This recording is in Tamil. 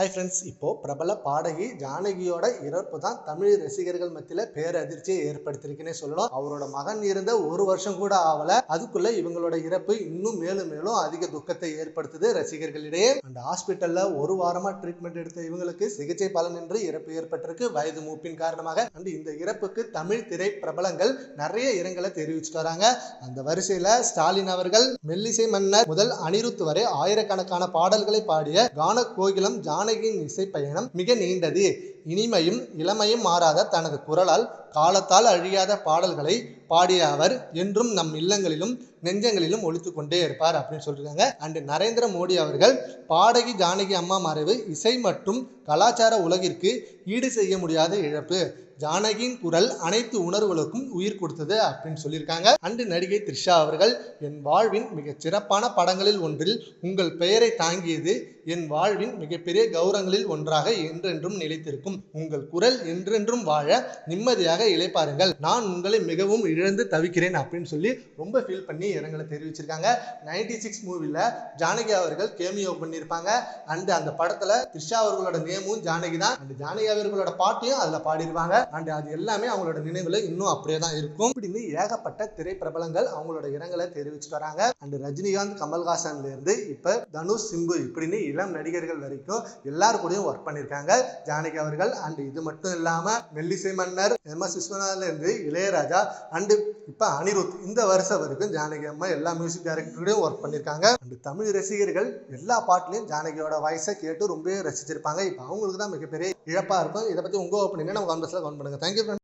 ஹாய் ஃப்ரெண்ட்ஸ், இப்போ பிரபல பாடகி ஜானகியோட இறப்பு தான் தமிழ் ரசிகர்கள் மத்தியில பேரதிர்ச்சியை ஏற்படுத்திருக்குன்னே சொல்லணும். அவரோட மகன் இருந்த ஒரு வருஷம் கூட ஆகல, அதுக்குள்ள இவங்களோட இறப்பு இன்னும் மேலும் மேலும் அதிக துக்கத்தை ஏற்படுத்துது ரசிகர்களிடையே. அந்த ஹாஸ்பிட்டல்ல ஒரு வாரமா ட்ரீட்மெண்ட் எடுத்த இவங்களுக்கு சிகிச்சை பலனின்றி இறப்பு ஏற்பட்டிருக்கு வயது மூப்பின் காரணமாக. இந்த இறப்புக்கு தமிழ் திரை பிரபலங்கள் நிறைய இரங்கலை தெரிவிச்சுட்டு வராங்க. அந்த வரிசையில ஸ்டாலின் அவர்கள் மெல்லிசை மன்னர் முதல் அனிருத் வரை ஆயிரக்கணக்கான பாடல்களை பாடிய கான கோகிலம் ஜானகியின் இசை பயணம் மிக நீண்டது. இனிமையும் இளமையும் மாறாத தனது குரலால் காலத்தால் அழியாத பாடல்களை பாடிய அவர் என்றும் நம் இல்லங்களிலும் நெஞ்சங்களிலும் ஒலித்து கொண்டே இருப்பார் அப்படின்னு சொல்லியிருக்காங்க. அண்ட் நரேந்திர மோடி அவர்கள் பாடகி ஜானகி அம்மா மறைவு இசை மற்றும் கலாச்சார உலகிற்கு ஈடு செய்ய முடியாத இழப்பு. ஜானகியின் குரல் அனைத்து உணர்வுகளுக்கும் உயிர் கொடுத்தது அப்படின்னு சொல்லியிருக்காங்க. அண்டு நடிகை த்ரிஷா அவர்கள், என் வாழ்வின் மிகச் சிறப்பான படங்களில் ஒன்றில் உங்கள் பெயரை தாங்கியது என் வாழ்வின் மிகப்பெரிய கௌரவங்களில் ஒன்றாக என்றென்றும் நிலைத்திருக்கும். உங்கள் குரல் என்றென்றும் வாழ நிம்மதியாக இளைப்பாருங்கள். நான் உங்களை மிகவும் இழந்து தவிக்கிறேன் அப்படின்னு சொல்லி ரொம்ப ஃபீல் பண்ணி இரங்கலை தெரிவிச்சிருக்காங்க. 96 மூவில ஜானகி அவர்கள் கேமியோ பண்ணியிருப்பாங்க. அண்ட் அந்த படத்துல த்ரிஷா அவர்களோட நேமும் ஜானகி தான். அந்த ஜானகி அவர்களோட பாட்டையும் அதுல பாடிருப்பாங்க. அண்ட் அது எல்லாமே அவங்களோட நினைவுல இன்னும் அப்படியே தான் இருக்கும். இப்படின்னு ஏகப்பட்ட திரைப்பிரபலங்கள் அவங்களோட இரங்கலை தெரிவிச்சுட்டு வராங்க. அண்ட் ரஜினிகாந்த், கமல்ஹாசன்ல இருந்து இப்ப தனுஷ், சிம்பு இப்படின்னு இளம் நடிகர்கள் வரைக்கும் எல்லாரும் கூடயும் ஒர்க் பண்ணியிருக்காங்க ஜானகி அவர்கள். அண்ட் இது மட்டும் இல்லாம மெல்லிசை மன்னர் MS விஸ்வநாதன்ல இருந்து இளையராஜா அண்ட் இப்ப அனிருத் இந்த வருஷம் வரைக்கும் ஜானகி அம்மா எல்லா மியூசிக் டைரக்டரோடையும் ஒர்க் பண்ணியிருக்காங்க. அண்ட் தமிழ் ரசிகர்கள் எல்லா பாட்டுலையும் ஜானகியோட வாய்ஸை கேட்டு ரொம்ப ரசிச்சிருப்பாங்க. இப்போ அவங்களுக்கு தான் மிகப்பெரிய இழப்பா இருக்கும். இதை பத்தி உங்க ஒப்பீனியனை நம்ம கமெண்ட்ஸ்ல கமெண்ட் பண்ணுங்க. தேங்க்யூ.